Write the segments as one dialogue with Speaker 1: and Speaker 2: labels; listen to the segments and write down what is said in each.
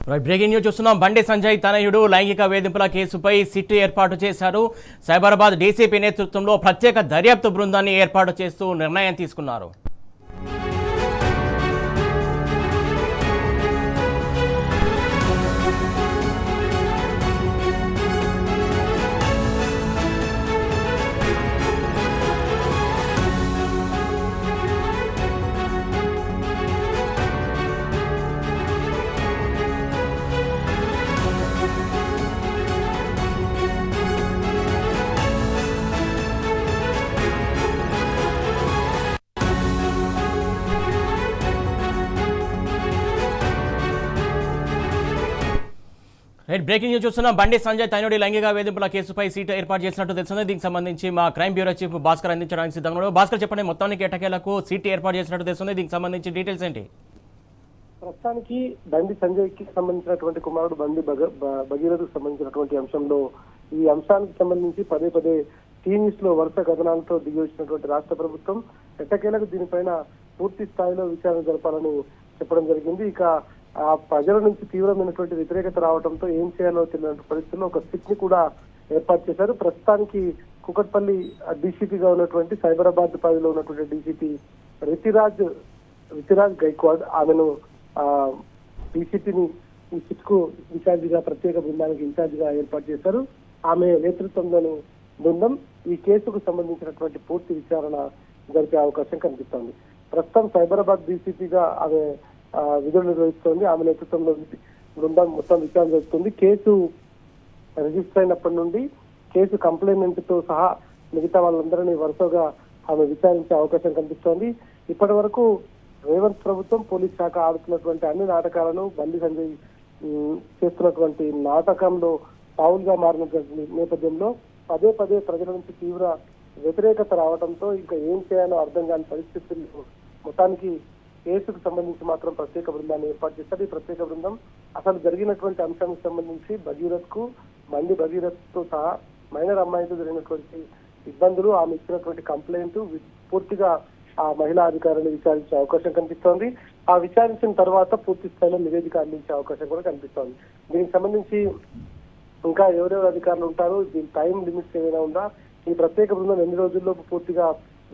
Speaker 1: Breaking news చూస్తున్నాం. బండి సంజయ్ తనయుడు లైంగిక వేధింపుల కేసుపై సిట్ ఏర్పాటు చేశారు. సైబరాబాద్ డీసీపీ నేతృత్వంలో ప్రత్యేక దర్యాప్తు బృందాన్ని ఏర్పాటు చేస్తూ నిర్ణయం తీసుకున్నారు. బ్రేకింగ్ న్యూస్ చూస్తున్నాం. బండి సంజయ్ తనయుడి లైంగిక వేధింపుల కేసుపై సీటు ఏర్పాటు చేసినట్టు తెలుస్తుంది. దీనికి సంబంధించి మా క్రైమ్ బ్యూరో చీఫ్ భాస్కర్ అందించడానికి సిద్ధంగా ఉన్నారు. భాస్కర్, చెప్పండి, మొత్తానికి ఎటకేలకు సీటు ఏర్పాటు చేసినట్టు తెలుస్తుంది. దీనికి సంబంధించి డీటెయిల్స్ ఏంటి?
Speaker 2: ప్రస్తుతానికి బండి సంజయ్ కి సంబంధించినటువంటి కుమారుడు బండి భగీరథకు సంబంధించినటువంటి అంశంలో ఈ అంశానికి సంబంధించి పదే పదే టీవీస్ లో వరుస కథనాలతో దిగి వచ్చినటువంటి రాష్ట్ర ప్రభుత్వం ఎట్టకేలకు దీనిపైన పూర్తి స్థాయిలో విచారణ జరపాలని చెప్పడం జరిగింది. ఇక ఆ ప్రజల నుంచి తీవ్రమైనటువంటి వ్యతిరేకత రావడంతో ఏం చేయాలో తెలియని పరిస్థితుల్లో ఒక సిట్ ని కూడా ఏర్పాటు చేశారు. ప్రస్తుతానికి కుకట్పల్లి డీసీపీగా ఉన్నటువంటి సైబరాబాద్ పరిధిలో ఉన్నటువంటి డీసీపీ రితిరాజ్ గైక్వాడ్ ఆమెను డీసీపీని ఈ సిట్ కు ఇన్ఛార్జిగా ప్రత్యేక బృందానికి ఇన్ఛార్జిగా ఏర్పాటు చేశారు. ఆమె నేతృత్వంలోని బృందం ఈ కేసుకు సంబంధించినటువంటి పూర్తి విచారణ జరిపే అవకాశం కనిపిస్తోంది. ప్రస్తుతం సైబరాబాద్ డీసీపీగా ఆమె విధులు నిర్వహిస్తోంది. ఆమె నేతృత్వంలో బృందం మొత్తం విచారణ జరుగుతుంది. కేసు రిజిస్టర్ అయినప్పటి నుండి కేసు కంప్లైంట్ తో సహా మిగతా వాళ్ళందరినీ వరుసగా ఆమె విచారించే అవకాశం కనిపిస్తోంది. ఇప్పటి వరకు రేవంత్ ప్రభుత్వం పోలీస్ శాఖ ఆడుతున్నటువంటి అన్ని నాటకాలను బండి సంజయ్ చేస్తున్నటువంటి నాటకంలో పావులుగా మారినటువంటి నేపథ్యంలో పదే పదే ప్రజల నుంచి తీవ్ర వ్యతిరేకత రావడంతో ఇంకా ఏం చేయాలో అర్థం కాని పరిస్థితుల్లో మొత్తానికి కేసుకు సంబంధించి మాత్రం ప్రత్యేక బృందాన్ని ఏర్పాటు చేస్తారు. ఈ ప్రత్యేక బృందం అసలు జరిగినటువంటి అంశానికి సంబంధించి బండి భగీరథ్ తో సహా మైనర్ అమ్మాయితో జరిగినటువంటి ఇబ్బందులు, ఆమె ఇచ్చినటువంటి కంప్లైంట్ పూర్తిగా ఆ మహిళా అధికారులు విచారించే అవకాశం కనిపిస్తోంది. ఆ విచారించిన తర్వాత పూర్తి స్థాయిలో నివేదిక అందించే అవకాశం కూడా కనిపిస్తోంది. దీనికి సంబంధించి ఇంకా ఎవరెవరు అధికారులు ఉంటారు, దీని టైం లిమిట్స్ ఏమైనా ఉందా, ఈ ప్రత్యేక బృందం ఎన్ని రోజుల్లో పూర్తిగా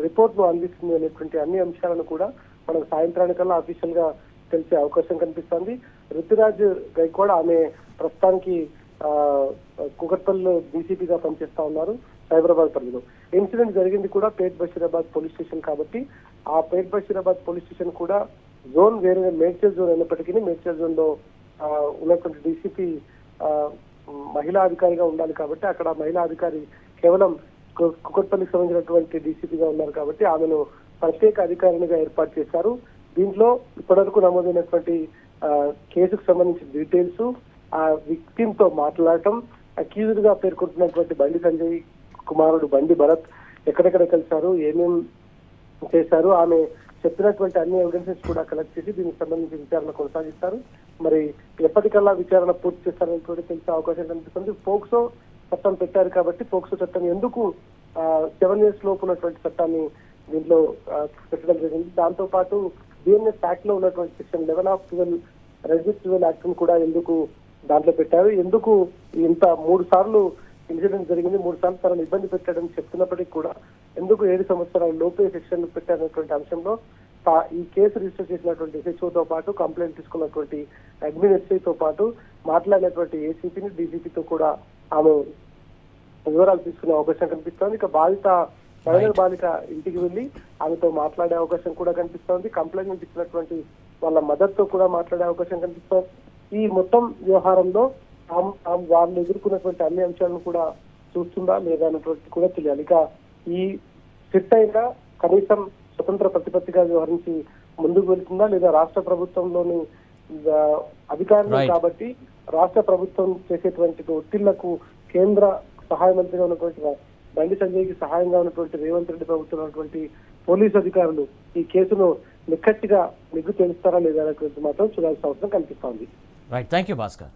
Speaker 2: రిపోర్ట్ ను అందిస్తుంది అనేటువంటి అన్ని అంశాలను కూడా మనకు సాయంత్రానికల్లా అఫీషియల్ గా తెలిసే అవకాశం కనిపిస్తోంది. రితిరాజ్ గైక్వాడ్ ఆమె ప్రస్తుతానికి కుకట్పల్లిలో డీసీపీగా పనిచేస్తా ఉన్నారు సైబరాబాద్ పరిధిలో. ఇన్సిడెంట్ జరిగింది కూడా పేట్ బషీరాబాద్ పోలీస్ స్టేషన్ కాబట్టి ఆ పేట్ బషీరాబాద్ పోలీస్ స్టేషన్ కూడా జోన్ వేరే మేడ్చల్ జోన్ అయినప్పటికీ మేడ్చల్ జోన్ లో ఉన్నటువంటి డీసీపీ మహిళా అధికారిగా ఉండాలి కాబట్టి అక్కడ మహిళా అధికారి కేవలం కుకట్పల్లికి సంబంధించినటువంటి డీసీపీగా ఉన్నారు కాబట్టి ఆమెను ప్రత్యేక అధికారినిగా ఏర్పాటు చేశారు. దీంట్లో ఇప్పటివరకు నమోదైనటువంటి కేసుకు సంబంధించిన డీటెయిల్స్, ఆ విక్టిమ్ తో మాట్లాడటం, అక్యూజ్డ్ గా పేర్కొంటున్నటువంటి బండి సంజయ్ కుమారుడు బండి భరత్ ఎక్కడెక్కడ కలిశారు, ఏమేం చేశారు, ఆమె చెప్పినటువంటి అన్ని ఎవిడెన్సెస్ కూడా కలెక్ట్ చేసి దీనికి సంబంధించి విచారణ కొనసాగిస్తారు. మరి ఎప్పటికల్లా విచారణ పూర్తి చేస్తారని తెలిసే అవకాశం కనిపిస్తుంది. పోక్సో చట్టం పెట్టారు కాబట్టి పోక్సో చట్టం ఎందుకు 7 years లోపు ఉన్నటువంటి చట్టాన్ని దీంట్లో పెట్టడం జరిగింది. దాంతో పాటు బిఎన్ఎస్ యాక్ట్ లో ఉన్నటువంటి సెక్షన్ 11 రెసిస్టివల్ యాక్ట్ ను కూడా ఎందుకు దాంట్లో పెట్టారు, ఎందుకు ఇంత 3 సార్లు ఇన్సిడెంట్ జరిగింది, 3 సార్లు తనను ఇబ్బంది పెట్టాడని చెప్తున్నప్పటికీ కూడా ఎందుకు 7 సంవత్సరాల లోపే సెక్షన్ పెట్టారనేటువంటి అంశంలో ఈ కేసు రిజిస్టర్ చేసినటువంటి ఎస్హెచ్ఓతో పాటు కంప్లైంట్ తీసుకున్నటువంటి అడ్మిన్ ఎస్ఐతో పాటు మాట్లాడినటువంటి ఏసీపీని డీసీపీతో కూడా ఆమె వివరాలు తీసుకునే అవకాశం కనిపిస్తోంది. ఇక మైనర్ బాలిక ఇంటికి వెళ్లి ఆమెతో మాట్లాడే అవకాశం కూడా కనిపిస్తోంది. కంప్లైంట్ ఇచ్చినటువంటి వాళ్ళ మదర్ తో కూడా మాట్లాడే అవకాశం కనిపిస్తోంది. ఈ మొత్తం వ్యవహారంలో వాళ్ళు ఎదుర్కొన్నటువంటి అన్ని అంశాలను కూడా చూస్తుందా లేదా అన్నటువంటి కూడా తెలియాలి. ఇక ఈ సిట్ అయినా కనీసం స్వతంత్ర ప్రతిపత్తిగా వ్యవహరించి ముందుకు వెళ్తుందా లేదా రాష్ట్ర ప్రభుత్వంలోని అధికారులు కాబట్టి రాష్ట్ర ప్రభుత్వం చేసేటువంటి ఒత్తిళ్లకు కేంద్ర సహాయ మంత్రిగా ఉన్నటువంటి బండి సంజయ్ కి సహాయంగా ఉన్నటువంటి రేవంత్ రెడ్డి ప్రభుత్వం ఉన్నటువంటి పోలీసు అధికారులు ఈ కేసును నిక్కచ్చిగా నిగ్గు తెలుస్తారా లేదా అనేది మాత్రం చూడాల్సిన అవసరం కనిపిస్తోంది.
Speaker 1: Right, thank you Bhaskar.